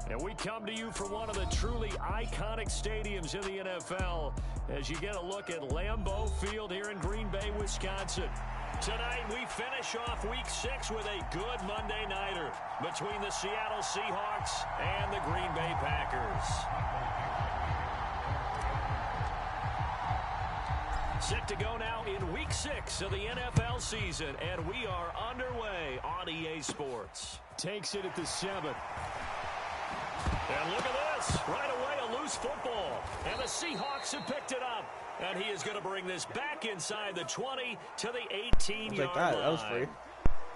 And we come to you from one of the truly iconic stadiums in the NFL as you get a look at Lambeau Field here in Green Bay, Wisconsin. Tonight, we finish off Week 6 with a good Monday nighter between the Seattle Seahawks and the Green Bay Packers. Set to go now in Week 6 of the NFL season, and we are underway on EA Sports. Takes it at the 7. And look at this. Right away, a loose football. And the Seahawks have picked it up. And he is going to bring this back inside the 20 to the 18-yard line. That was free.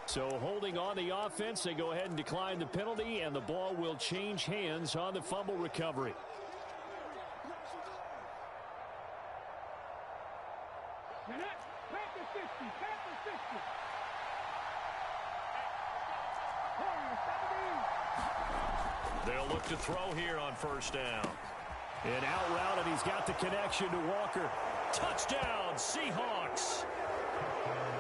So holding on the offense, they go ahead and decline the penalty, and the ball will change hands on the fumble recovery. They'll look to throw here on first down. And out route, and he's got the connection to Walker. Touchdown, Seahawks.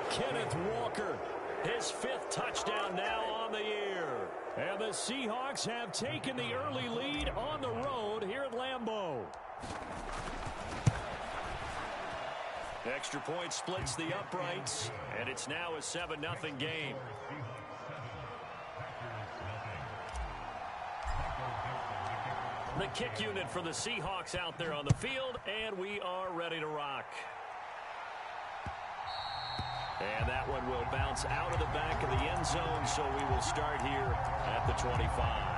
Kenneth Walker, his 5th touchdown now on the year. And the Seahawks have taken the early lead on the road here at Lambeau. Extra point splits the uprights, and it's now a 7-0 game. The kick unit for the Seahawks out there on the field, and we are ready to rock. And that one will bounce out of the back of the end zone, so we will start here at the 25.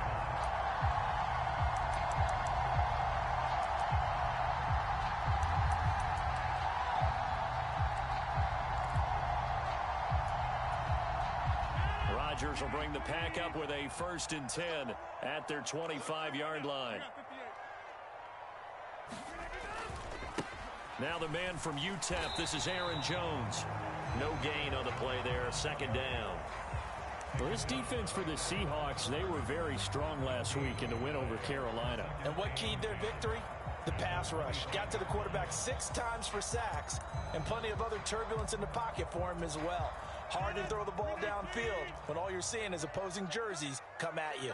Rodgers will bring the pack up with a 1st and 10 at their 25-yard line. Now the man from UTEP, this is Aaron Jones. No gain on the play there, 2nd down. Well, this defense for the Seahawks, they were very strong last week in the win over Carolina. And what keyed their victory? The pass rush. Got to the quarterback 6 times for sacks, and plenty of other turbulence in the pocket for him as well. Hard to throw the ball downfield when all you're seeing is opposing jerseys come at you.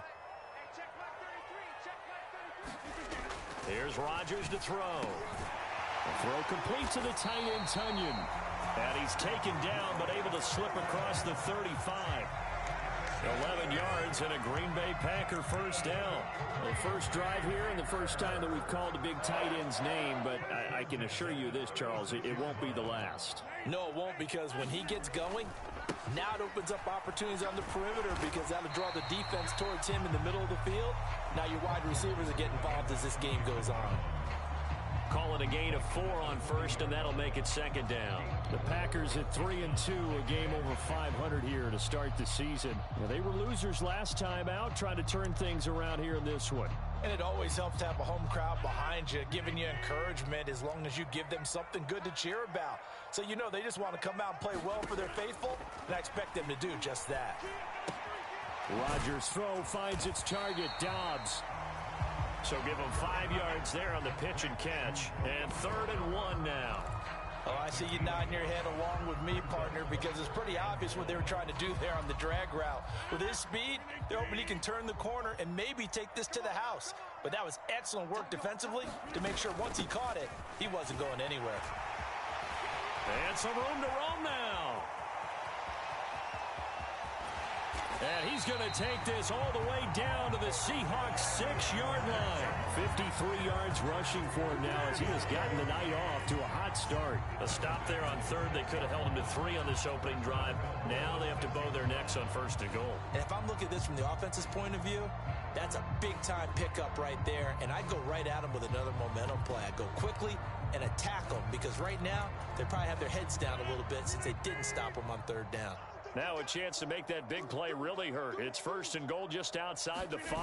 Here's Rodgers to throw. The throw complete to the tight end, Tunyon. And he's taken down, but able to slip across the 35. 11 yards and a Green Bay Packer 1st down. The first drive here and the first time that we've called a big tight end's name, but I can assure you this, Charles, it won't be the last. No, it won't, because when he gets going, now it opens up opportunities on the perimeter because that'll draw the defense towards him in the middle of the field. Now your wide receivers are getting involved as this game goes on. Call it a gain of 4 on 1st, and that'll make it 2nd down. The Packers at 3-2, a game over 500 here to start the season. Now, they were losers last time out, trying to turn things around here in this one. And it always helps to have a home crowd behind you, giving you encouragement as long as you give them something good to cheer about. So you know they just want to come out and play well for their faithful, and I expect them to do just that. Rodgers' throw finds its target, Dobbs. So give him 5 yards there on the pitch and catch. And 3rd and 1 now. Oh, I see you nodding your head along with me, partner, because it's pretty obvious what they were trying to do there on the drag route. With his speed, they're hoping he can turn the corner and maybe take this to the house. But that was excellent work defensively to make sure once he caught it, he wasn't going anywhere. And some room to roam now. And he's going to take this all the way down to the Seahawks' 6-yard line. 53 yards rushing for him now as he has gotten the night off to a hot start. A stop there on 3rd. They could have held him to 3 on this opening drive. Now they have to bow their necks on 1st and goal. And if I'm looking at this from the offense's point of view, that's a big-time pickup right there. And I'd go right at him with another momentum play. I'd go quickly and attack them because right now they probably have their heads down a little bit since they didn't stop them on 3rd down. Now a chance to make that big play really hurt. It's 1st and goal just outside the 5.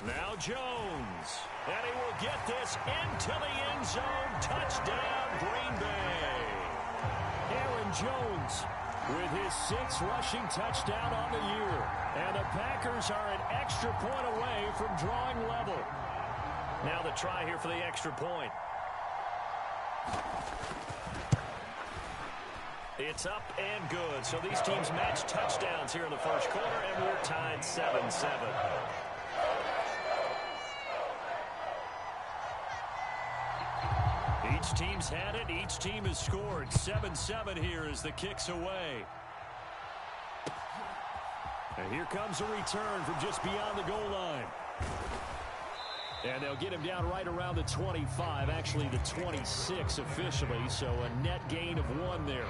Now Jones. And he will get this into the end zone. Touchdown, Green Bay. Aaron Jones with his 6th rushing touchdown on the year. And the Packers are an extra point away from drawing level. Now the try here for the extra point. It's up and good. So these teams match touchdowns here in the first quarter, and we're tied 7-7. Each team's had it. Each team has scored. 7-7 here as the kick's away. And here comes a return from just beyond the goal line. And they'll get him down right around the 25, actually the 26 officially, so a net gain of 1 there.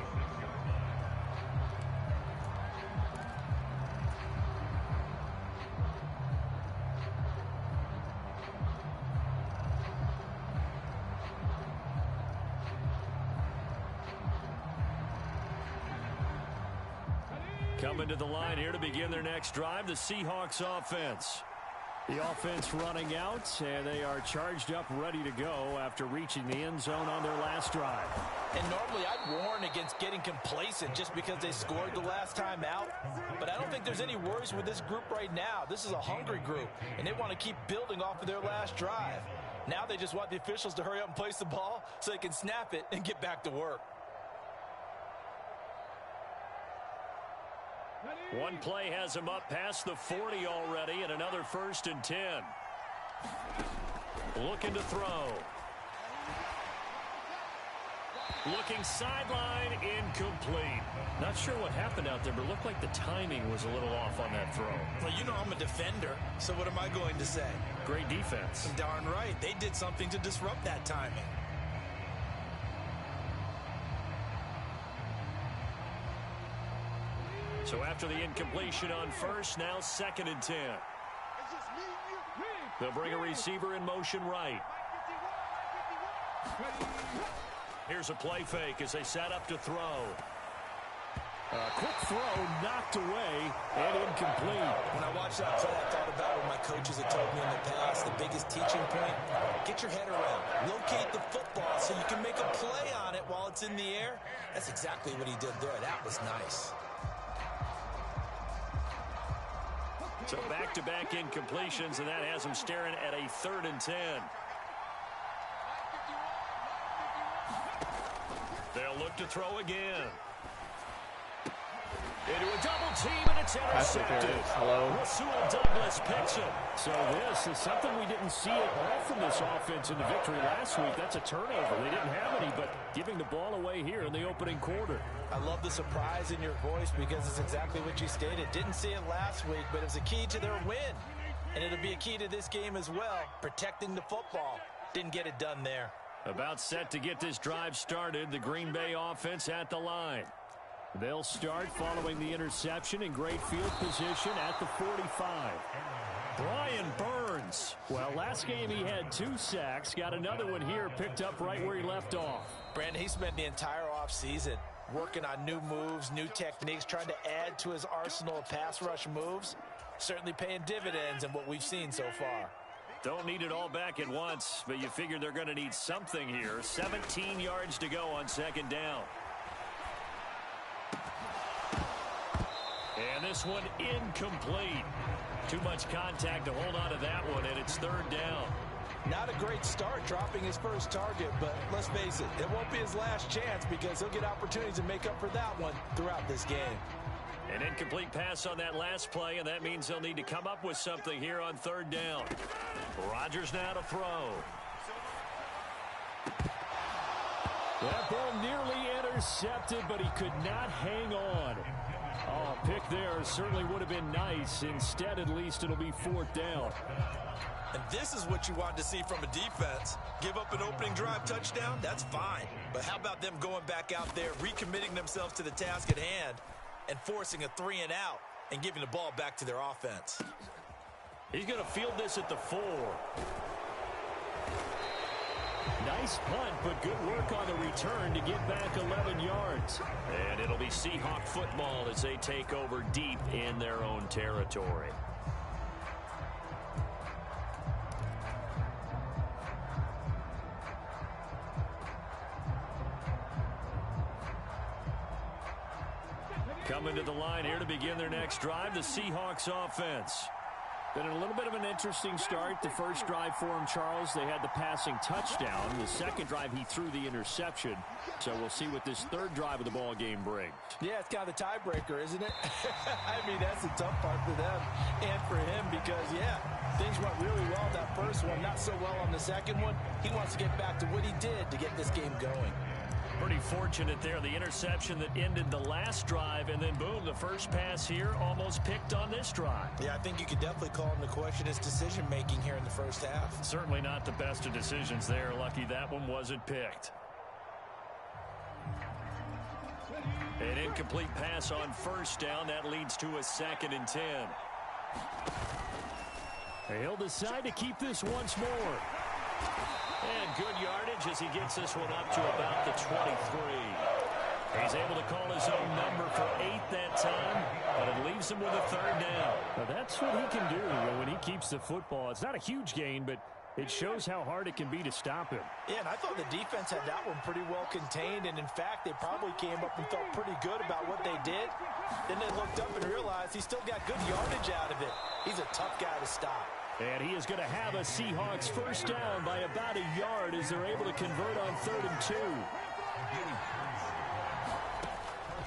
Coming to the line here to begin their next drive, the Seahawks offense. The offense running out, and they are charged up, ready to go after reaching the end zone on their last drive. And normally I'd warn against getting complacent just because they scored the last time out. But I don't think there's any worries with this group right now. This is a hungry group, and they want to keep building off of their last drive. Now they just want the officials to hurry up and place the ball so they can snap it and get back to work. One play has him up past the 40 already, and another 1st and 10. Looking to throw. Looking sideline, incomplete. Not sure what happened out there, but it looked like the timing was a little off on that throw. Well, you know I'm a defender, so what am I going to say? Great defense. Darn right. They did something to disrupt that timing. So after the incompletion on 1st, now 2nd and 10. They'll bring a receiver in motion right. Here's a play fake as they set up to throw. A quick throw knocked away and incomplete. When I watched that play, I thought about what my coaches had told me in the past. The biggest teaching point, get your head around. Locate the football so you can make a play on it while it's in the air. That's exactly what he did there. That was nice. So back-to-back incompletions, and that has them staring at a 3rd and 10. They'll look to throw again. Into a double team, and it's intercepted. Rasul Douglas picks him. So this is something we didn't see at all from this offense in the victory last week. That's a turnover. They didn't have any, but giving the ball away here in the opening quarter. I love the surprise in your voice because it's exactly what you stated. Didn't see it last week, but it was a key to their win. And it'll be a key to this game as well, protecting the football. Didn't get it done there. About set to get this drive started, the Green Bay offense at the line. They'll start following the interception in great field position at the 45. Brian Burns. Well, last game he had 2 sacks. Got another one here picked up right where he left off. Brandon, he spent the entire offseason working on new moves, new techniques, trying to add to his arsenal of pass rush moves. Certainly paying dividends in what we've seen so far. Don't need it all back at once, but you figure they're going to need something here. 17 yards to go on 2nd down. And this one incomplete. Too much contact to hold on to that one, and it's 3rd down. Not a great start dropping his first target, but let's face it, it won't be his last chance because he'll get opportunities to make up for that one throughout this game. An incomplete pass on that last play, and that means they'll need to come up with something here on 3rd down. Rodgers now to throw. That ball nearly intercepted, but he could not hang on. Oh, pick there certainly would have been nice. Instead, at least, it'll be 4th down. And this is what you want to see from a defense. Give up an opening drive touchdown, that's fine. But how about them going back out there, recommitting themselves to the task at hand, and forcing a 3-and-out and giving the ball back to their offense? He's going to field this at the 4. Nice punt, but good work on the return to get back 11 yards. And it'll be Seahawk football as they take over deep in their own territory. Coming to the line here to begin their next drive, the Seahawks offense. Been a little bit of an interesting start. The first drive for him, Charles, they had the passing touchdown. The second drive, he threw the interception. So we'll see what this third drive of the ball game brings. Yeah, it's kind of the tiebreaker, isn't it? I mean, that's the tough part for them and for him because, yeah, things went really well that first one, not so well on the second one. He wants to get back to what he did to get this game going. Pretty fortunate there, the interception that ended the last drive, and then boom, the first pass here almost picked on this drive. Yeah, I think you could definitely call him to question his decision-making here in the first half. Certainly not the best of decisions there. Lucky that one wasn't picked. An incomplete pass on first down. That leads to a 2nd and 10. He'll decide to keep this once more. And good yardage as he gets this one up to about the 23. He's able to call his own number for 8 that time, but it leaves him with a 3rd down. Now that's what he can do when he keeps the football. It's not a huge gain, but it shows how hard it can be to stop him. Yeah, and I thought the defense had that one pretty well contained, and in fact, they probably came up and felt pretty good about what they did. Then they looked up and realized he still got good yardage out of it. He's a tough guy to stop. And he is going to have a Seahawks first down by about a yard as they're able to convert on 3rd and 2.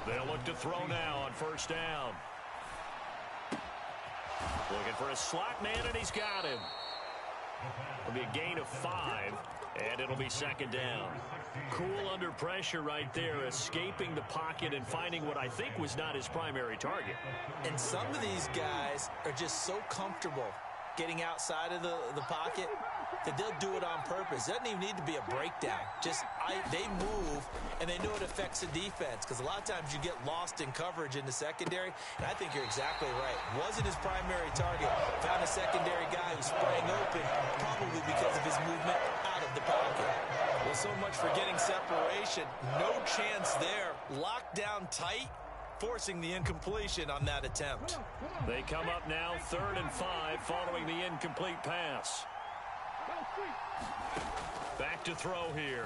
They'll look to throw now on first down. Looking for a slot man, and he's got him. It'll be a gain of 5, and it'll be 2nd down. Cool under pressure right there, escaping the pocket and finding what I think was not his primary target. And some of these guys are just so comfortable getting outside of the pocket that they'll do it on purpose. It doesn't even need to be a breakdown. They move, and they know it affects the defense because a lot of times you get lost in coverage in the secondary, and I think you're exactly right. Wasn't his primary target. Found a secondary guy who sprang open, probably because of his movement out of the pocket. Well, so much for getting separation. No chance there. Locked down tight, forcing the incompletion on that attempt. They come up now 3rd and 5 following the incomplete pass. Back to throw here.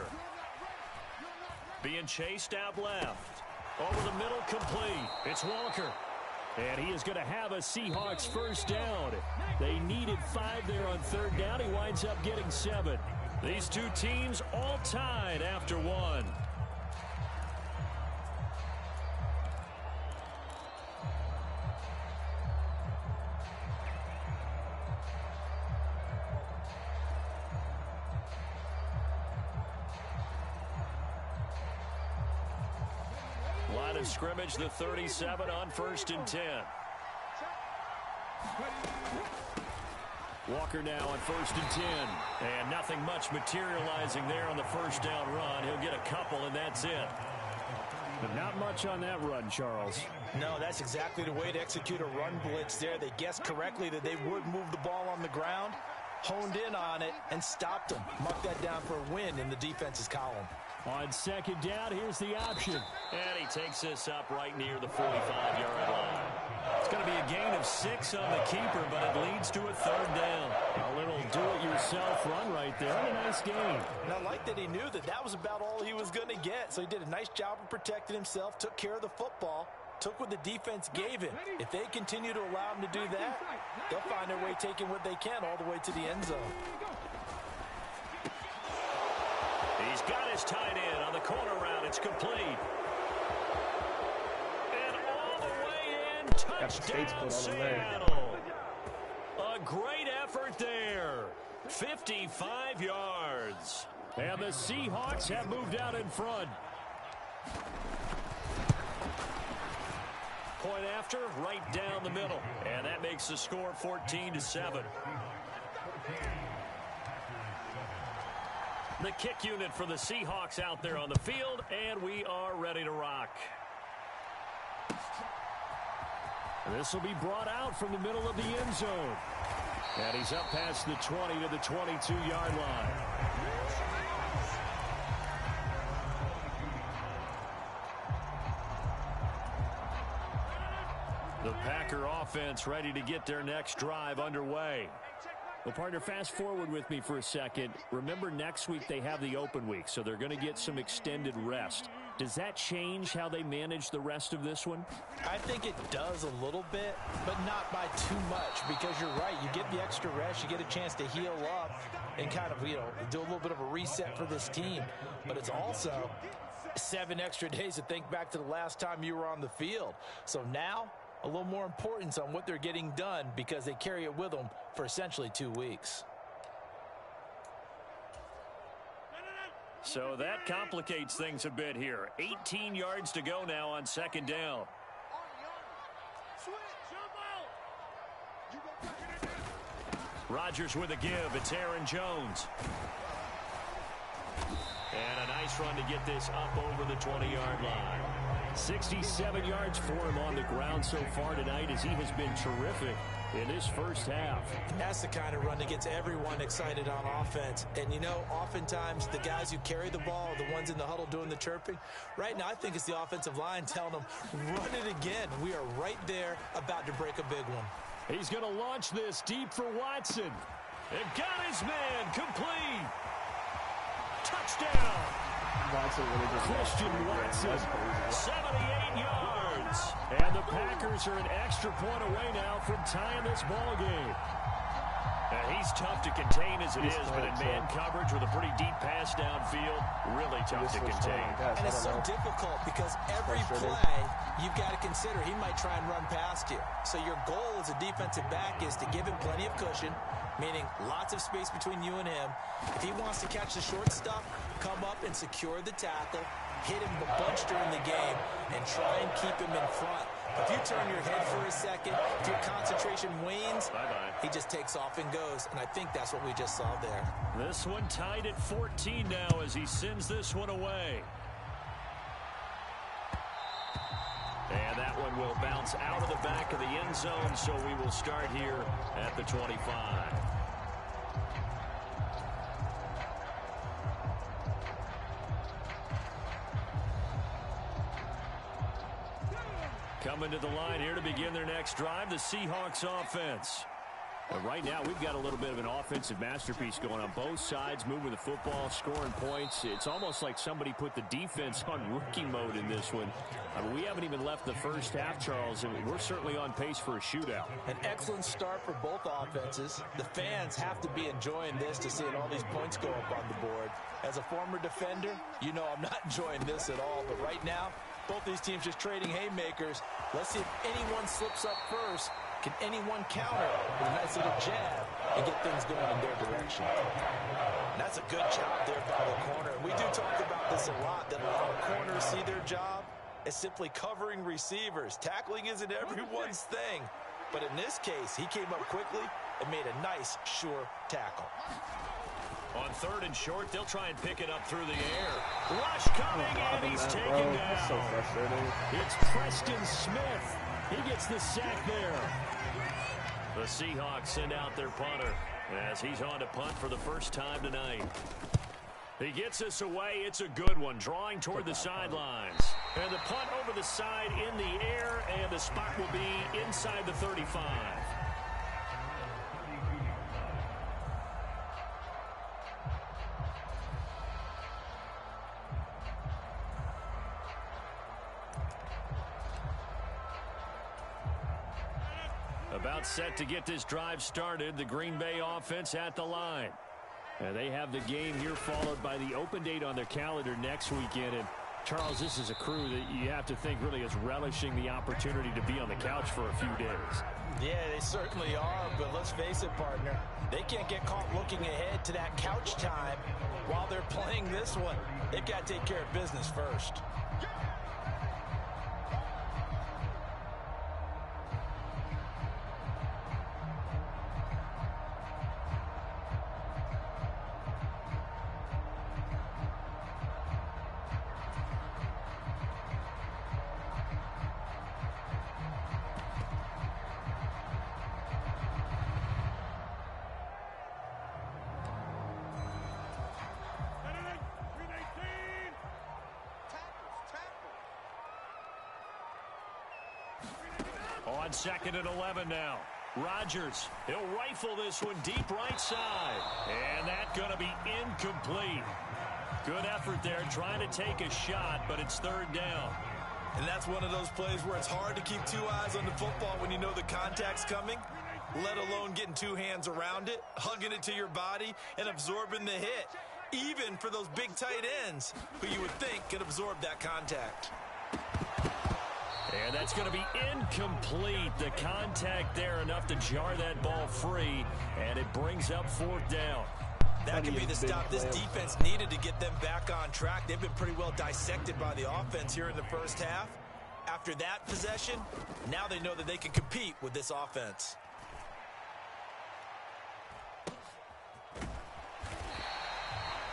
Being chased out left. Over the middle, complete. It's Walker. And he is going to have a Seahawks first down. They needed 5 there on 3rd down. He winds up getting 7. These two teams all tied after 1. Line of scrimmage, the 37 on 1st and 10. Walker now on 1st and 10. And nothing much materializing there on the first down run. He'll get a couple, and that's it. But not much on that run, Charles. No, that's exactly the way to execute a run blitz there. They guessed correctly that they would move the ball on the ground, honed in on it, and stopped them. Marked that down for a win in the defense's column. On 2nd down, here's the option. And he takes this up right near the 45-yard line. It's going to be a gain of 6 on the keeper, but it leads to a 3rd down. A little do-it-yourself run right there, and a nice game. And I like that he knew that that was about all he was going to get, so he did a nice job of protecting himself, took care of the football, took what the defense gave him. If they continue to allow him to do that, they'll find their way taking what they can all the way to the end zone. He's got his tight end on the corner route. It's complete. And all the way in, touchdown Seattle. A great effort there. 55 yards. And the Seahawks have moved out in front. Point after, right down the middle. And that makes the score 14-7. The kick unit for the Seahawks out there on the field, and we are ready to rock. This will be brought out from the middle of the end zone. And he's up past the 20 to the 22-yard line. The Packer offense ready to get their next drive underway. Well, partner, fast forward with me for a second. Remember, next week they have the open week, so they're going to get some extended rest. Does that change how they manage the rest of this one? I think it does a little bit, but not by too much, because you're right. You get the extra rest, you get a chance to heal up and kind of, do a little bit of a reset for this team. But it's also 7 extra days to think back to the last time you were on the field. So now, a little more importance on what they're getting done because they carry it with them for essentially 2 weeks. So that complicates things a bit here. 18 yards to go now on second down. Rodgers with a give. It's Aaron Jones. And a nice run to get this up over the 20-yard line. 67 yards for him on the ground so far tonight as he has been terrific in this first half. That's the kind of run that gets everyone excited on offense. And, oftentimes the guys who carry the ball are the ones in the huddle doing the chirping. Right now, I think it's the offensive line telling them, run it again. We are right there about to break a big one. He's going to launch this deep for Watson. And got his man complete. Touchdown. Christian Watson, 78 yards. And the Packers are an extra point away now from tying this ball game. He's tough to contain as it is, but in man coverage with a pretty deep pass downfield, really tough to contain. And it's so difficult because every play you've got to consider he might try and run past you. So your goal as a defensive back is to give him plenty of cushion, meaning lots of space between you and him. If he wants to catch the short stuff, come up and secure the tackle, hit him a bunch during the game, and try and keep him in front. If you turn your head for a second, if your concentration wanes, he just takes off and goes, and I think that's what we just saw there. This one tied at 14 now as he sends this one away. And that one will bounce out of the back of the end zone, so we will start here at the 25. Coming to the line here to begin their next drive, the Seahawks offense. And right now, we've got a little bit of an offensive masterpiece going on both sides, moving the football, scoring points. It's almost like somebody put the defense on rookie mode in this one. I mean, we haven't even left the first half, Charles, and we're certainly on pace for a shootout. An excellent start for both offenses. The fans have to be enjoying this to see all these points go up on the board. As a former defender, I'm not enjoying this at all. But right now, both these teams just trading haymakers. Let's see if anyone slips up first. Can anyone counter with a nice little jab and get things going in their direction? And that's a good job there by the corner. We do talk about this a lot, that a lot of corners see their job as simply covering receivers. Tackling isn't everyone's thing. But in this case, he came up quickly and made a nice, sure tackle. On third and short, they'll try and pick it up through the air. Rush coming, and he's taken down. So frustrating. It's Preston Smith. He gets the sack there. The Seahawks send out their punter as he's on to punt for the first time tonight. He gets us away. It's a good one, drawing toward the sidelines. And the punt over the side in the air, and the spot will be inside the 35. About set to get this drive started, the Green Bay offense at the line. And they have the game here followed by the open date on their calendar next weekend. And Charles, this is a crew that you have to think really is relishing the opportunity to be on the couch for a few days. Yeah, they certainly are, but let's face it, partner. They can't get caught looking ahead to that couch time while they're playing this one. They've got to take care of business first. On second and 11 now. Rodgers, he'll rifle this one deep right side. And that's going to be incomplete. Good effort there, trying to take a shot, but it's third down. And that's one of those plays where it's hard to keep 2 eyes on the football when you know the contact's coming, let alone getting 2 hands around it, hugging it to your body, and absorbing the hit, even for those big tight ends who you would think could absorb that contact. And that's going to be incomplete. The contact there enough to jar that ball free, and it brings up fourth down. That could be the stop this defense needed to get them back on track. They've been pretty well dissected by the offense here in the first half. After that possession, now they know that they can compete with this offense.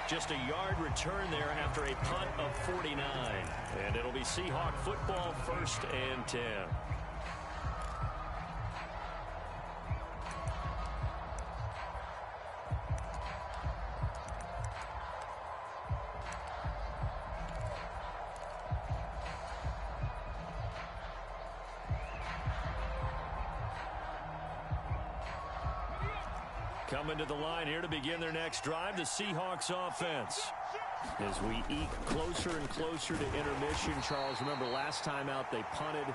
Just a yard return there after a punt of 49. And it'll be Seahawk football, 1st and 10. Coming to the line here to begin their next drive, the Seahawks offense. As we eke closer and closer to intermission, Charles, remember last time out they punted.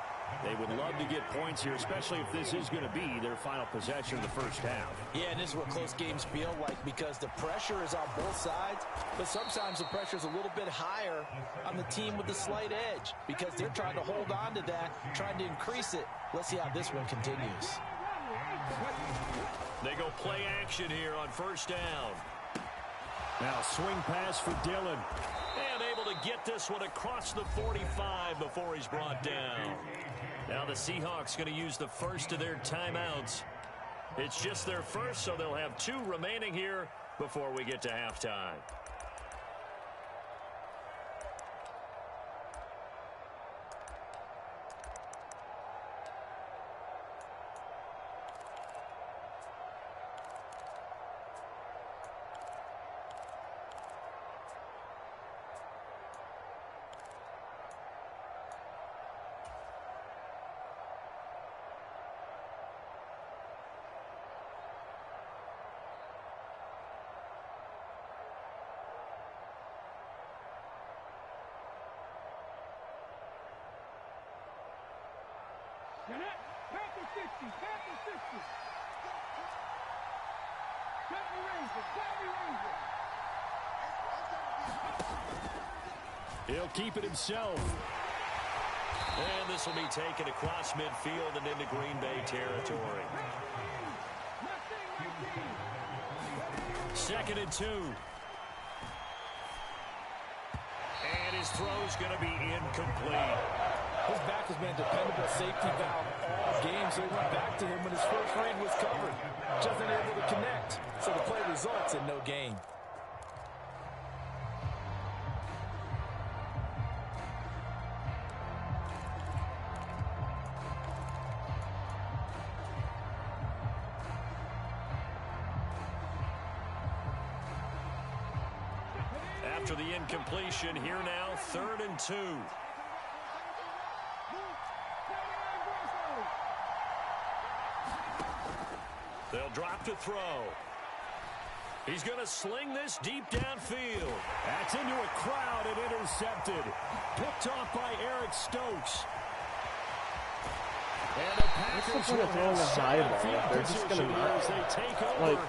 They would love to get points here, especially if this is going to be their final possession of the first half. Yeah, and this is what close games feel like because the pressure is on both sides, but sometimes the pressure is a little bit higher on the team with the slight edge because they're trying to hold on to that, trying to increase it. Let's see how this one continues. They go play action here on first down. Now swing pass for Dillon. And able to get this one across the 45 before he's brought down. Now the Seahawks going to use the first of their timeouts. It's just their first, so they'll have 2 remaining here before we get to halftime. Panther 60, Panther 60. He'll keep it himself. And this will be taken across midfield and into Green Bay territory. 2nd and 2. And his throw's going to be incomplete. His back has been a dependable safety valve all game, so he went back to him when his first read was covered. Just unable to connect, so the play results in no gain. After the incompletion, here now, 3rd and 2. They'll drop to throw. He's going to sling this deep downfield. That's into a crowd and intercepted. Picked off by Eric Stokes. And the Packers will have solid field position as they take over.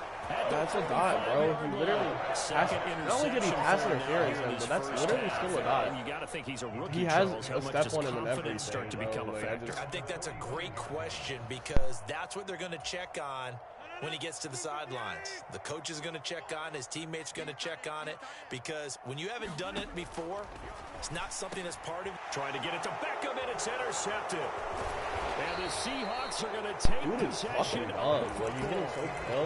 That's a dot, bro. He literally passed. Not only did he pass interference, but that's literally still a dot. You got to think he's a rookie. He has Charles. a How much step does on him and everything. start to become a factor? I think that's a great question because that's what they're going to check on when he gets to the sidelines. The coach is going to check on, his teammates going to check on it because when you haven't done it before, it's not something that's part of. Trying to get it to Beckham, and it's intercepted. And the Seahawks are going to take possession. You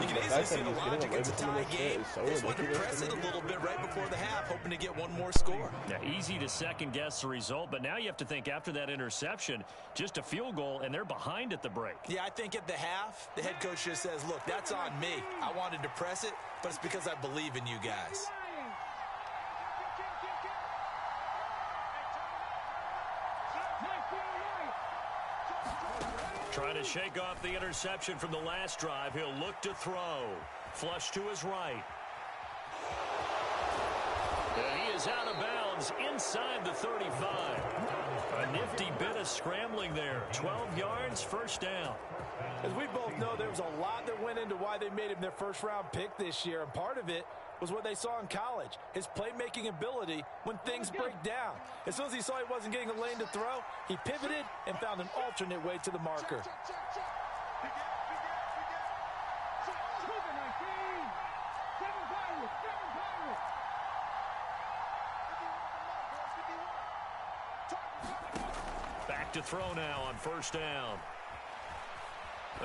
can easily see the logic. It's a tie game. They just want to press it a little bit right before the half, hoping to get one more score. Yeah, easy to second-guess the result, but now you have to think after that interception, just a field goal, and they're behind at the break. Yeah, I think at the half, the head coach just says, look, that's on me. I wanted to press it, but it's because I believe in you guys. Trying to shake off the interception from the last drive. He'll look to throw. Flush to his right. And he is out of bounds inside the 35. A nifty bit of scrambling there. 12 yards, first down. As we both know, there was a lot that went into why they made him their first-round pick this year, and part of it was what they saw in college, his playmaking ability when things break down. As soon as he saw he wasn't getting a lane to throw, he pivoted and found an alternate way to the marker. Back to throw now on first down.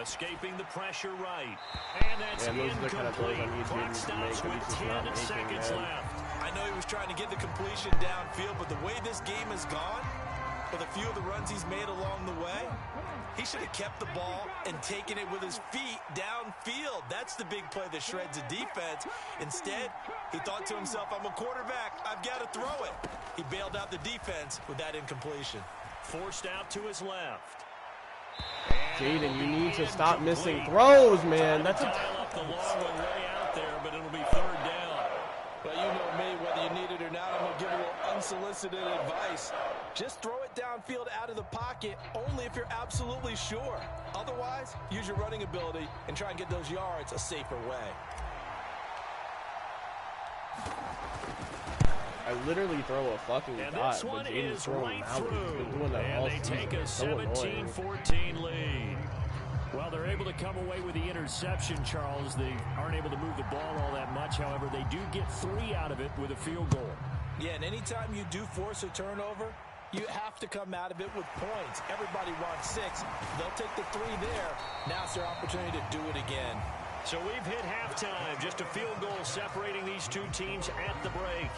Escaping the pressure right. And that's incomplete. Clock stops with 10 seconds left. I know he was trying to get the completion downfield, but the way this game has gone, with a few of the runs he's made along the way, he should have kept the ball and taken it with his feet downfield. That's the big play that shreds the defense. Instead, he thought to himself, I'm a quarterback. I've got to throw it. He bailed out the defense with that incompletion. Forced out to his left. Jaden, you need to stop missing throws, man. That's dial up the long one way out there, but it'll be third down. Well, you know me, whether you need it or not, I'm going to give a little unsolicited advice. Just throw it downfield out of the pocket only if you're absolutely sure. Otherwise, use your running ability and try and get those yards a safer way. I literally throw a fucking dot, but Jaden's throwing right out. He's been doing that all season. They take a 17-14 lead. Well, they're able to come away with the interception, Charles. They aren't able to move the ball all that much. However, they do get 3 out of it with a field goal. Yeah, and anytime you do force a turnover, you have to come out of it with points. Everybody wants 6. They'll take the 3 there. Now it's their opportunity to do it again. So we've hit halftime. Just a field goal separating these two teams at the break.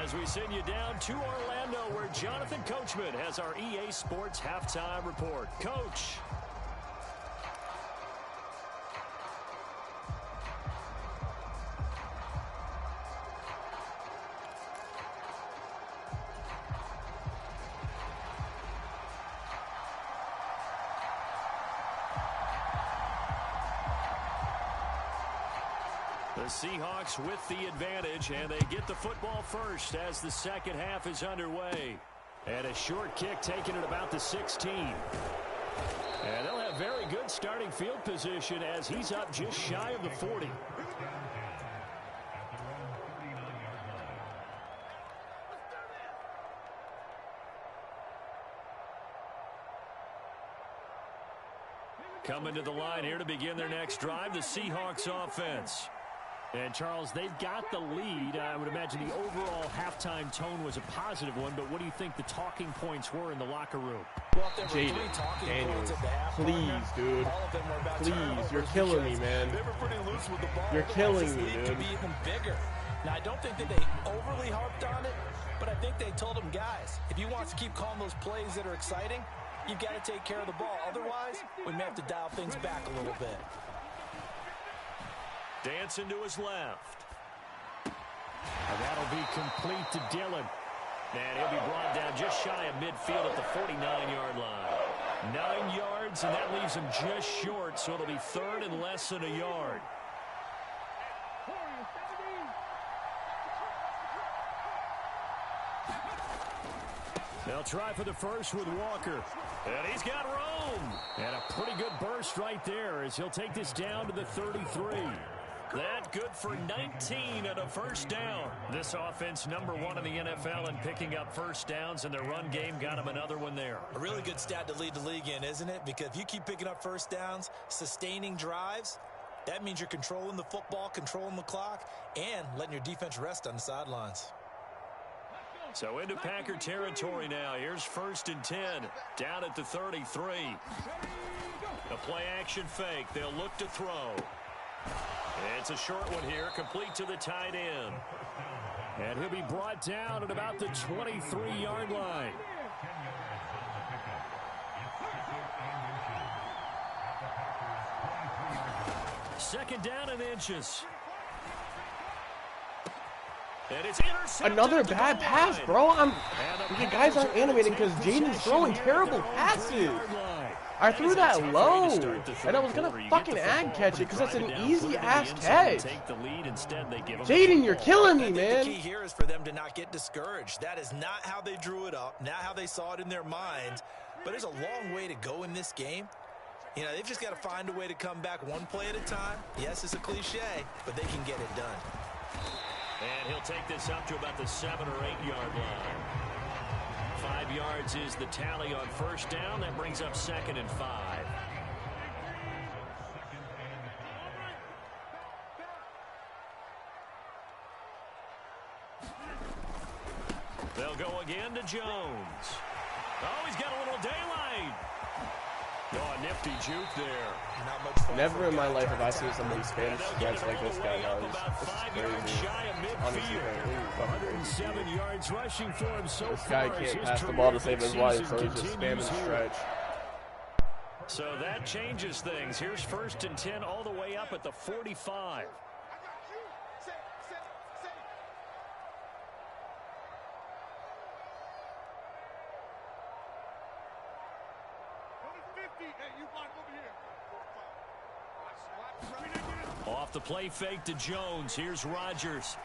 As we send you down to Orlando, where Jonathan Coachman has our EA Sports halftime report. Coach. The Seahawks with the advantage, and they get the football first as the second half is underway. And a short kick taken at about the 16. And they'll have very good starting field position as he's up just shy of the 40. Coming to the line here to begin their next drive, the Seahawks offense. And, Charles, they've got the lead. I would imagine the overall halftime tone was a positive one, but what do you think the talking points were in the locker room? Well, if there were 3 talking points at the half, please, dude. All of them were about please, you're killing me, man. They were pretty loose with the ball. You're killing me, dude. Could be even bigger. Now, I don't think that they overly harped on it, but I think they told them, guys, if you want to keep calling those plays that are exciting, you've got to take care of the ball. Otherwise, we may have to dial things back a little bit. Dancing to his left. And that'll be complete to Dillon. And he'll be brought down just shy of midfield at the 49-yard line. 9 yards, and that leaves him just short, so it'll be third and less than a yard. They'll try for the first with Walker. And he's got room. And a pretty good burst right there as he'll take this down to the 33. That good for 19 and a first down. This offense #1 in the NFL in picking up first downs, and their run game got him another one there. A really good stat to lead the league in, isn't it? Because if you keep picking up first downs, sustaining drives, that means you're controlling the football, controlling the clock, and letting your defense rest on the sidelines. So into Packer territory now. Here's 1st and 10, down at the 33. A play-action fake. They'll look to throw. It's a short one here, complete to the tight end. And he'll be brought down at about the 23-yard line. Second down and inches. And it's intercepted. Another bad pass, bro. The guys aren't animating because Jaden's throwing terrible passes. I threw that low, and I was going to fucking ag catch it because that's an easy-ass catch. Jaden, you're killing me, man. The key here is for them to not get discouraged. That is not how they drew it up, not how they saw it in their minds. But there's a long way to go in this game. You know, they've just got to find a way to come back one play at a time. Yes, it's a cliche, but they can get it done. And he'll take this up to about the 7 or 8 yard line. 5 yards is the tally on first down. That brings up 2nd and 5. They'll go again to Jones. Oh, he's got a little daylight. Oh, a nifty juke there. Not much fun. Never in my life have I seen somebody spam stretch like this guy does. Honestly, 107 yards rushing for him so this guy can't pass the ball to save his life, so he's just spamming stretch. So that changes things. Here's 1st and 10 all the way up at the 45. Off the play fake to Jones. Here's Rodgers.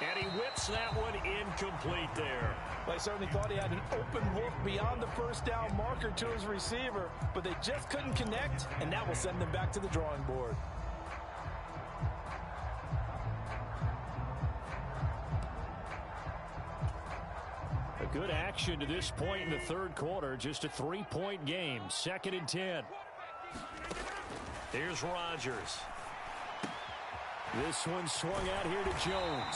And he whips that one incomplete there. Well, I certainly thought he had an open look beyond the first down marker to his receiver, but they just couldn't connect, and that will send them back to the drawing board. A good action to this point in the 3rd quarter. Just a 3-point game. 2nd and 10. Here's Rodgers. This one swung out here to Jones.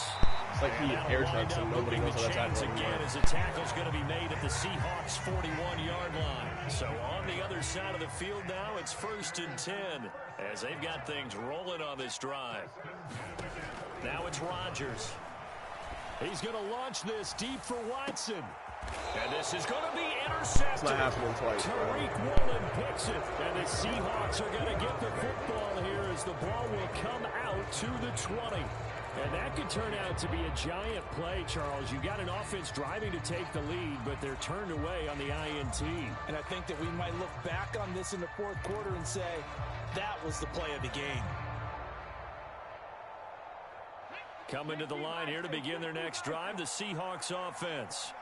It's like he air chucks and nobody knows what that's happening. Again, as a tackle's going to be made at the Seahawks 41-yard line. So on the other side of the field now, it's 1st and 10 as they've got things rolling on this drive. Now it's Rodgers. He's going to launch this deep for Watson. And this is going to be intercepted. It's not happening twice, bro. Tariq Woolen picks it. And the Seahawks are going to get the football here as the ball will come out to the 20. And that could turn out to be a giant play, Charles. You got an offense driving to take the lead, but they're turned away on the INT. And I think that we might look back on this in the 4th quarter and say, that was the play of the game. Coming to the line here to begin their next drive, the Seahawks offense.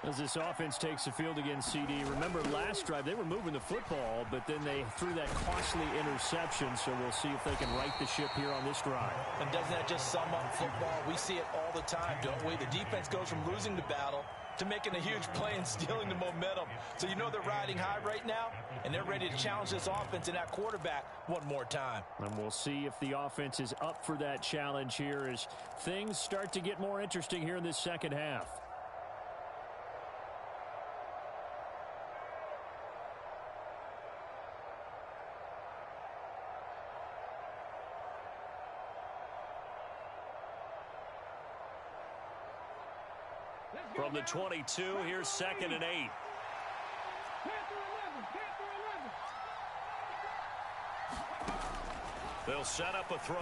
As this offense takes the field against CD. Remember last drive, they were moving the football, but then they threw that costly interception, so we'll see if they can right the ship here on this drive. And doesn't that just sum up football? We see it all the time, don't we? The defense goes from losing the battle to making a huge play and stealing the momentum. So you know they're riding high right now, and they're ready to challenge this offense and that quarterback one more time. And we'll see if the offense is up for that challenge here as things start to get more interesting here in this 2nd half. From the 22, here's 2nd and 8. They'll set up a throw.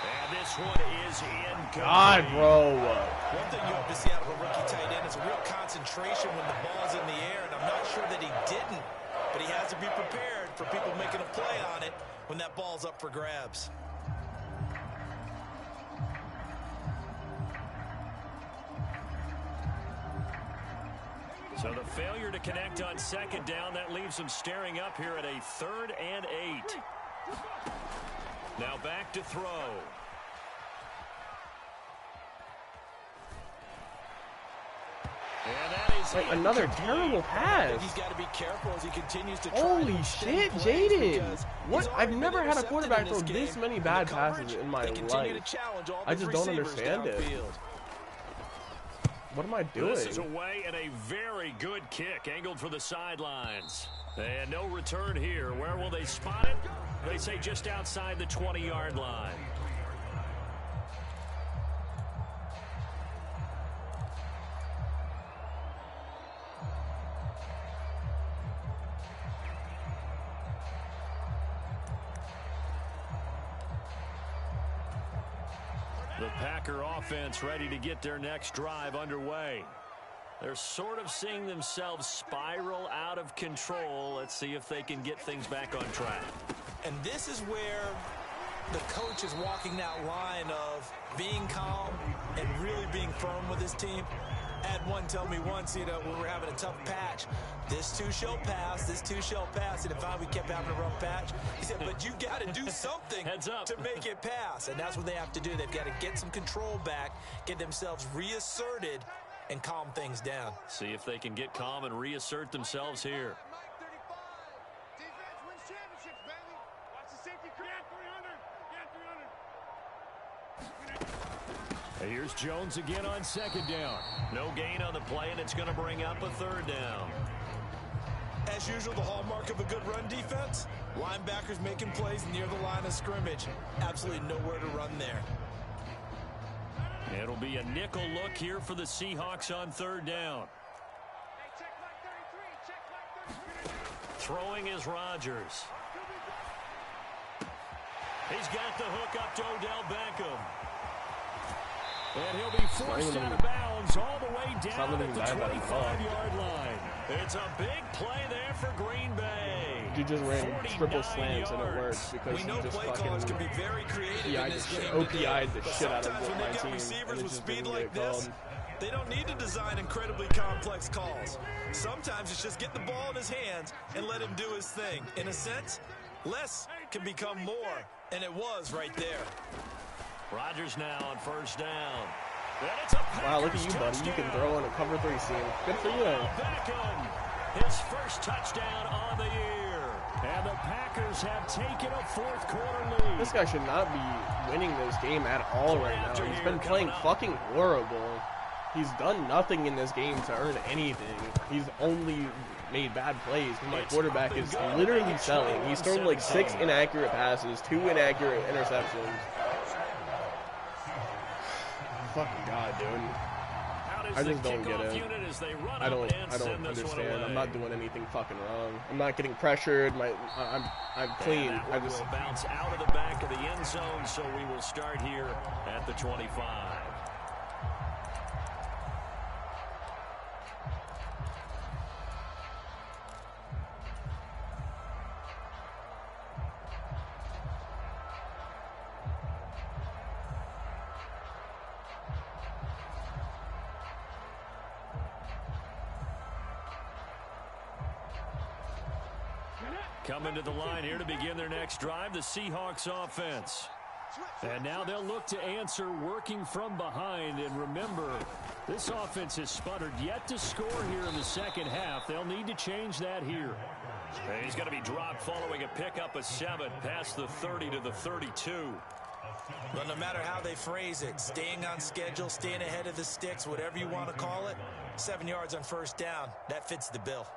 And this one is incomplete. God, bro. One thing you have to see out of a rookie tight end is a real concentration when the ball's in the air, and I'm not sure that he didn't, but he has to be prepared for people making a play on it when that ball's up for grabs. So the failure to connect on 2nd down, that leaves them staring up here at a 3rd and 8. Now back to throw. And that is Like another terrible pass. He's got to be careful as he continues to Holy shit, Jaden. What? I've never had a quarterback throw this many bad passes in my life. I just don't understand it. What am I doing? This is away and a very good kick angled for the sidelines. And no return here. Where will they spot it? They say just outside the 20-yard line. The Packer offense ready to get their next drive underway. They're sort of seeing themselves spiral out of control. Let's see if they can get things back on track. And this is where the coach is walking that line of being calm and really being firm with his team. I had one tell me once, when we were having a tough patch, this too shall pass, this too shall pass. And finally we kept having a rough patch. He said, but you got to do something to make it pass. And that's what they have to do. They've got to get some control back, get themselves reasserted, and calm things down. See if they can get calm and reassert themselves here. Here's Jones again on second down. No gain on the play, and it's going to bring up a third down. As usual, the hallmark of a good run defense, linebackers making plays near the line of scrimmage. Absolutely nowhere to run there. It'll be a nickel look here for the Seahawks on third down. Throwing is Rodgers. He's got the hook up to Odell Beckham. And he'll be forced out of bounds all the way down at the 25-yard line. It's a big play there for Green Bay. He just ran triple slants and it works because we know he just play fucking callers can be very creative in this game OPI'd the shit out of sometimes when my they get team, receivers and it with just speed didn't like get this, called. they don't need to design incredibly complex calls. Sometimes it's just get the ball in his hands and let him do his thing. In a sense, less can become more, and it was right there. Rodgers now on first down. Wow, look at you, buddy. You can throw in a cover 3 seam. Good for you. Beckham, his first touchdown on the year. And the Packers have taken a fourth-quarter lead. This guy should not be winning this game at all right now. He's been playing fucking horrible. He's done nothing in this game to earn anything. He's only made bad plays. My quarterback is literally selling. He's thrown like 6 inaccurate passes, 2 inaccurate interceptions. Fucking God, dude. I just don't get it. I don't understand. I'm not doing anything fucking wrong. I'm not getting pressured. I'm clean. I just bounce out of the back of the end zone, so we will start here at the 25. Coming to the line here to begin their next drive, the Seahawks offense. And now they'll look to answer working from behind. And remember, this offense has sputtered yet to score here in the second half. They'll need to change that here. And he's going to be dropped following a pickup of 7 past the 30 to the 32. But no matter how they phrase it, staying on schedule, staying ahead of the sticks, whatever you want to call it, 7 yards on first down, that fits the bill.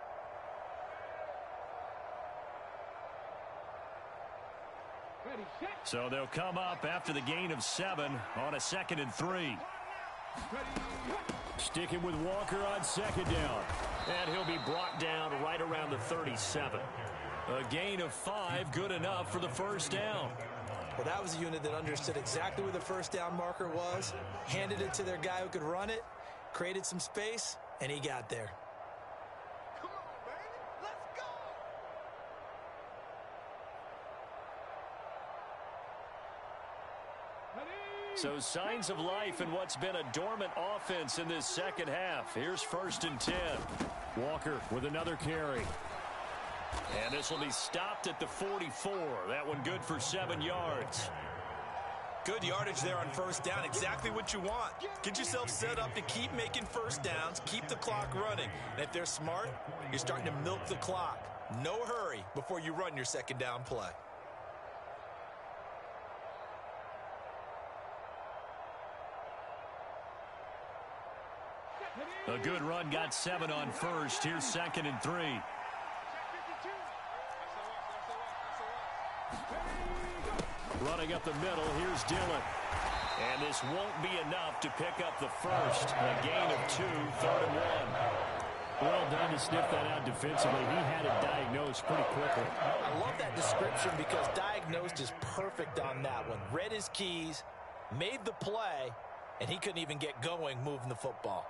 So they'll come up after the gain of 7 on a 2nd and 3. Sticking with Walker on second down. And he'll be brought down right around the 37. A gain of 5, good enough for the first down. Well, that was a unit that understood exactly where the first down marker was, handed it to their guy who could run it, created some space, and he got there. So signs of life in what's been a dormant offense in this second half. Here's 1st and 10. Walker with another carry. And this will be stopped at the 44. That one good for 7 yards. Good yardage there on first down. Exactly what you want. Get yourself set up to keep making first downs, keep the clock running. And if they're smart, you're starting to milk the clock. No hurry before you run your second down play. A good run, got 7 on first. Here's 2nd and 3. Running up the middle, here's Dillon. And this won't be enough to pick up the first. A gain of 2, 3rd and 1. Well done to sniff that out defensively. He had it diagnosed pretty quickly. I love that description because diagnosed is perfect on that one. Read his keys, made the play, and he couldn't even get going moving the football.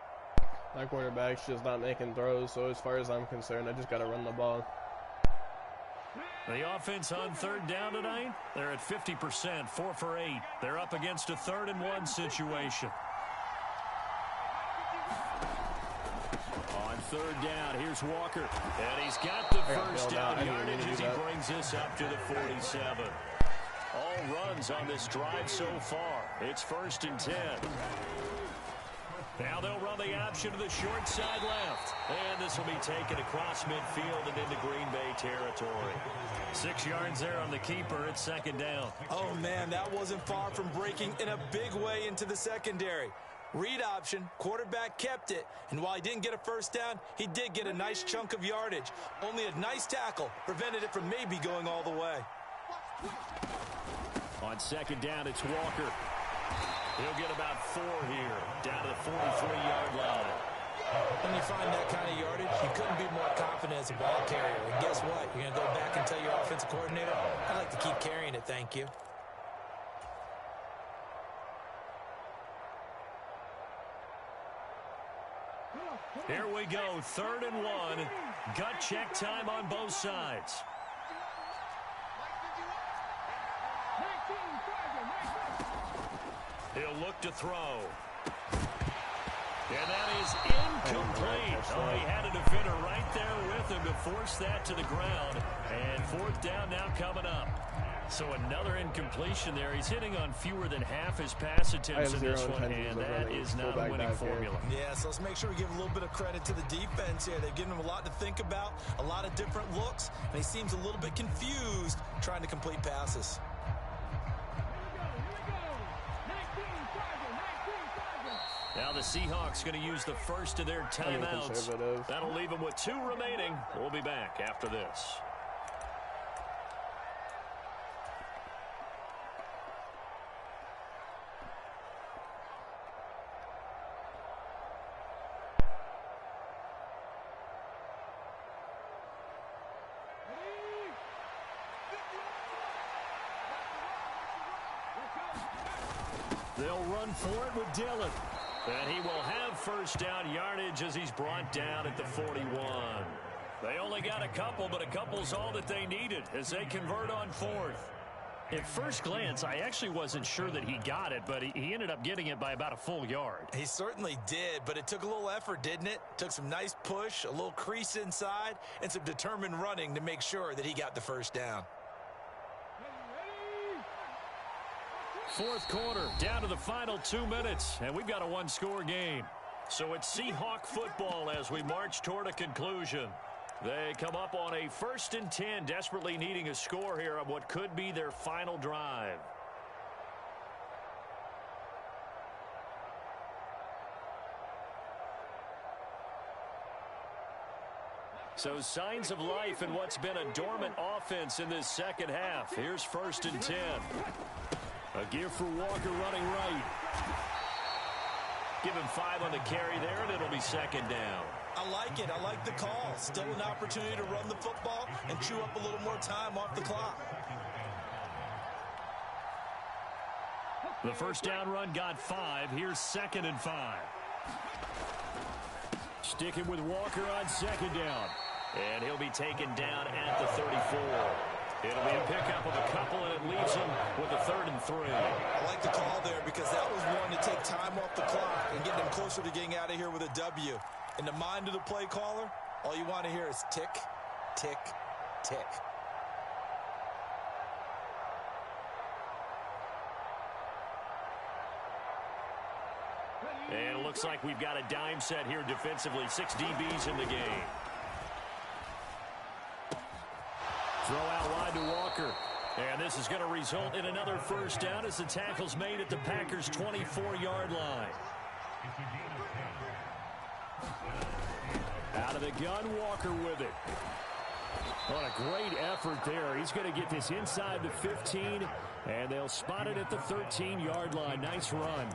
My quarterback's just not making throws, so as far as I'm concerned, I just got to run the ball. The offense on third down tonight, they're at 50%, 4 for 8. They're up against a 3rd-and-1 situation. On third down, here's Walker. And he's got the first down yardage as he brings this up to the 47. All runs on this drive so far. It's 1st and 10. Now they'll run the option to the short side left. And this will be taken across midfield and into Green Bay territory. 6 yards there on the keeper. It's 2nd down. Oh, man, that wasn't far from breaking in a big way into the secondary. Read option, quarterback kept it, and while he didn't get a first down, he did get a nice chunk of yardage. Only a nice tackle prevented it from maybe going all the way. On 2nd down, it's Walker. He'll get about 4 here, down to the 43-yard line. When you find that kind of yardage, you couldn't be more confident as a ball carrier. And guess what? You're going to go back and tell your offensive coordinator, I'd like to keep carrying it, thank you. Here we go, 3rd and 1. Gut check time on both sides. He'll look to throw. And that is incomplete. Oh, he had a defender right there with him to force that to the ground. And 4th down now coming up. So another incompletion there. He's hitting on fewer than half his pass attempts in this one, and that is not a winning formula. Yeah, so let's make sure we give a little bit of credit to the defense here. They've given him a lot to think about, a lot of different looks, and he seems a little bit confused trying to complete passes. Now the Seahawks going to use the first of their timeouts. That'll leave them with 2 remaining. We'll be back after this. They'll run for it with Dillon. And he will have first down yardage as he's brought down at the 41. They only got a couple, but a couple's all that they needed as they convert on 4th. At first glance, I actually wasn't sure that he got it, but he ended up getting it by about a full yard. He certainly did, but it took a little effort, didn't it? Took some nice push, a little crease inside, and some determined running to make sure that he got the first down. 4th quarter, down to the final 2 minutes, and we've got a 1-score game. So it's Seahawk football as we march toward a conclusion. They come up on a 1st and 10, desperately needing a score here on what could be their final drive. So signs of life in what's been a dormant offense in this second half. Here's 1st and 10. A give for Walker running right. Give him 5 on the carry there, and it'll be 2nd down. I like it. I like the call. Still an opportunity to run the football and chew up a little more time off the clock. The first down run got 5. Here's 2nd and 5. Sticking with Walker on 2nd down. And he'll be taken down at the 34. It'll be a pickup of a couple, and it leaves him with a 3rd and 3. I like the call there because that was one to take time off the clock and get them closer to getting out of here with a W. In the mind of the play caller, all you want to hear is tick, tick, tick. And it looks like we've got a dime set here defensively. 6 DBs in the game. Throw out wide to Walker. And this is going to result in another first down as the tackle's made at the Packers' 24-yard line. Out of the gun, Walker with it. What a great effort there. He's going to get this inside the 15, and they'll spot it at the 13-yard line. Nice run.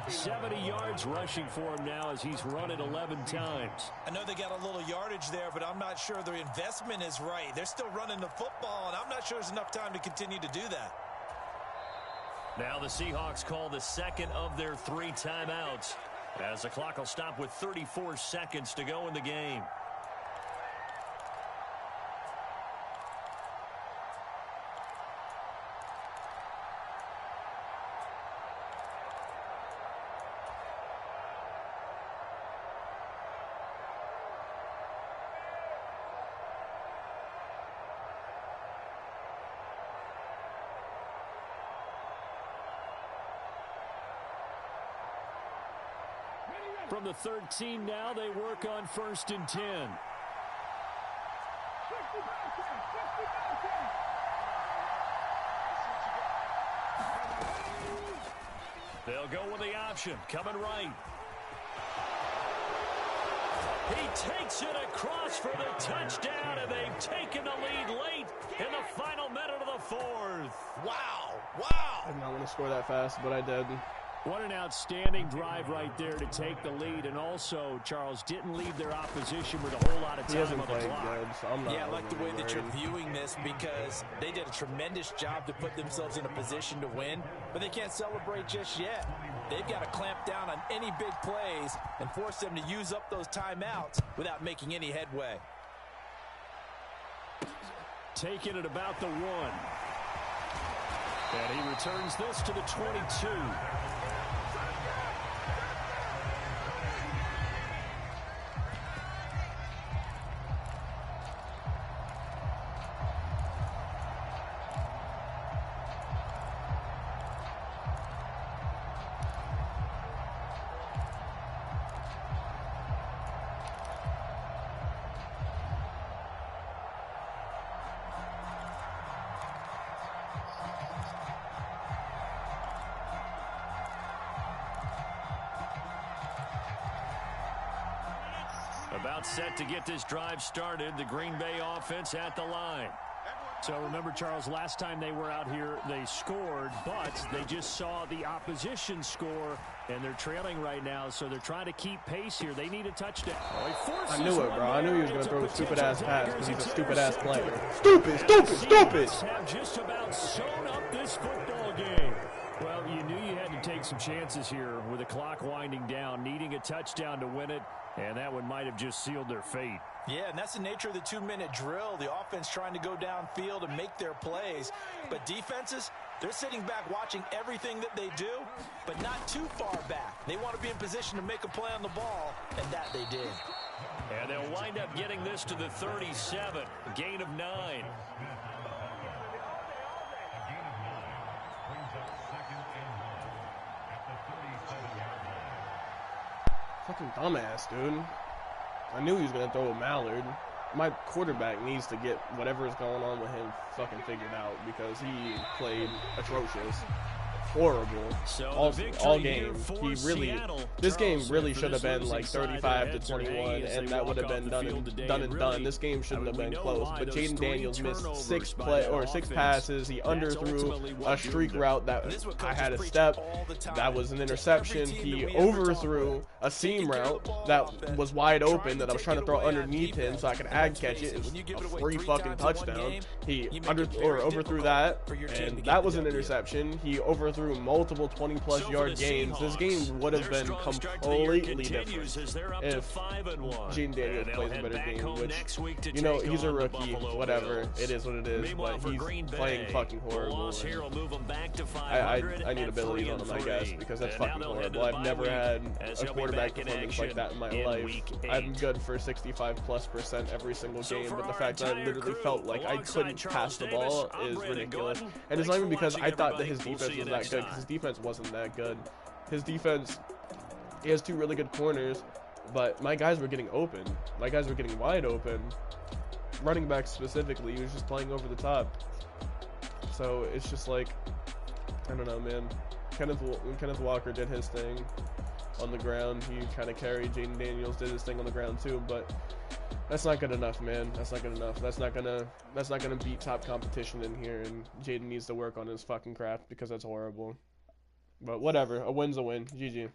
70 yards rushing for him now as he's run it 11 times. I know they got a little yardage there, but I'm not sure their investment is right. They're still running the football, and I'm not sure there's enough time to continue to do that. Now the Seahawks call the second of their 3 timeouts, as the clock will stop with 34 seconds to go in the game. From the 13 now, they work on 1st and 10. They'll go with the option, coming right. He takes it across for the touchdown, and they've taken the lead late in the final minute of the 4th. Wow, wow. I did not want to score that fast, but I did. What an outstanding drive right there to take the lead, and also, Charles, didn't leave their opposition with a whole lot of time on the clock. Good, so I'm not Yeah, I like the way that you're worried. viewing this, because they did a tremendous job to put themselves in a position to win, but they can't celebrate just yet. They've got to clamp down on any big plays and force them to use up those timeouts without making any headway. Taking it about the 1. And he returns this to the 22. About set to get this drive started. The Green Bay offense at the line. So remember, Charles, last time they were out here, they scored, but they just saw the opposition score, and they're trailing right now, so they're trying to keep pace here. They need a touchdown. I knew it, bro. I knew he was going to throw a stupid-ass pass because he's a stupid-ass player. Stupid, stupid, stupid! Have just about sewn up this football game. Well, you knew you had to take some chances here with the clock winding down, needing a touchdown to win it, and that one might have just sealed their fate. Yeah, and that's the nature of the 2-minute drill. The offense trying to go downfield and make their plays. But defenses, they're sitting back watching everything that they do, but not too far back. They want to be in position to make a play on the ball, and that they did. And they'll wind up getting this to the 37, a gain of 9. Fucking dumbass, dude. I knew he was going to throw a mallard. My quarterback needs to get whatever is going on with him fucking figured out because he played atrocious. Horrible. So all game. He really, this game really should have been like 35 to 21, and that would have been done and done. This game shouldn't have been close. But Jaden Daniels missed 6 passes. He underthrew a streak route that I had a step. That was an interception. He overthrew a seam route that was wide open that I was trying to throw underneath him so I could ag catch it. It was a free fucking touchdown. He overthrew that, and that was an interception. He overthrew multiple 20-plus yard gains. This game would have been completely different if Jaden Daniels plays a better game, which, you know, he's a rookie, whatever, it is what it is, but he's playing fucking horrible. I need abilities on him, I guess, because that's fucking horrible. I've never had a quarterback performance like that in my life. I'm good for 65+% every single game, but the fact that I literally felt like I couldn't pass the ball is ridiculous. And it's not even because I thought that his defense was that good, because his defense wasn't that good. His defense, he has 2 really good corners, but my guys were getting open. My guys were getting wide open. Running back specifically, he was just playing over the top. So it's just like, I don't know, man. Kenneth Walker did his thing on the ground. He kind of carried. Jaden Daniels did his thing on the ground too, but that's not good enough, man. That's not good enough. That's not gonna beat top competition in here, and Jaden needs to work on his fucking craft because that's horrible. But whatever, a win's a win. GG.